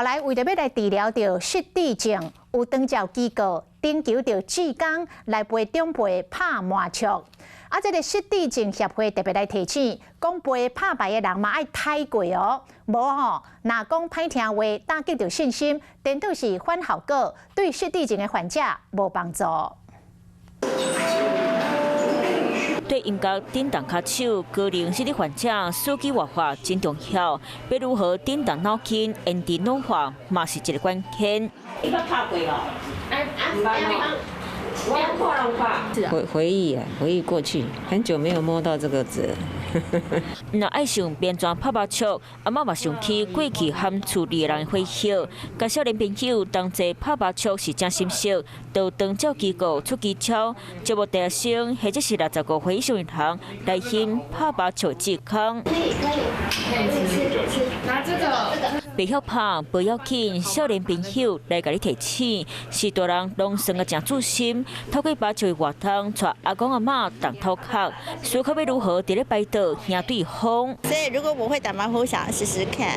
来为着要来治疗着失智症，有长照机构征求着志工来陪长辈拍麻雀。这个失智症协会特别来提醒，讲陪拍牌的人嘛爱太过哦，无若讲歹听话，打击着信心，颠倒是反效果，对失智症的患者无帮助。对音乐震动脚手，高龄失智患者手机活化真重要。要如何震动脑筋、延迟老化，嘛是一个关键。你捌拍过咯？回忆过去，很久没有摸到这个字了。若爱上编撰拍麻雀，阿嬷嘛想起过去和厝里的人欢笑，甲少年朋友同齐拍麻雀是真心惜，到长照机构出技巧，节目第一声或者是65岁以上的人来欣拍麻雀健康。拿这个。袂晓拍不要紧，少年朋友来甲你提醒，是大人拢算个真注心，透过麻雀的活动，带阿公阿嬷动头壳，思考要如何伫咧摆倒赢对方。所以如果我会打麻将，我想试试看，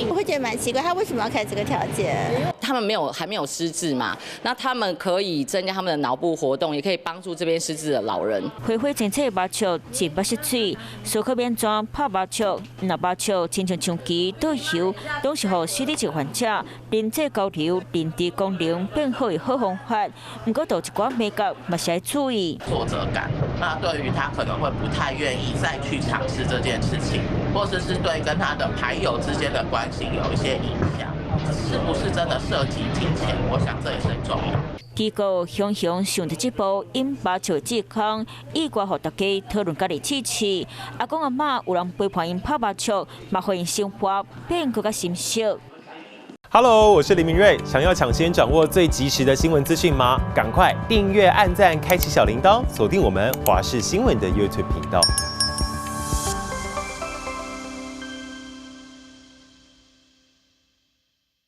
我会觉得蛮奇怪，他为什么要开这个条件？他们还没有失智嘛，那他们可以增加他们的脑部活动，也可以帮助这边失智的老人。花花清澈的麻雀真不失水，所可免装拍麻雀，若麻雀亲像长期倒游，拢是互失智症患者人际交流、认知功能变好的好方法。不过，有一寡美感嘛是要注意。挫折感，那对于他可能会不太愿意再去尝试这件事情，或者是对跟他的牌友之间的关系有一些影响。是不是真的涉及金钱？我想这也是很重要。机构雄雄上的这部因麻雀健康，意外互大家讨论家己支持。阿公阿嬷有人陪伴因拍麻雀，嘛互因生活变更加欣赏。Hello， 我是林明瑞。想要抢先掌握最及时的新闻资讯吗？赶快订阅、按赞、开启小铃铛，锁定我们华视新闻的 YouTube 频道。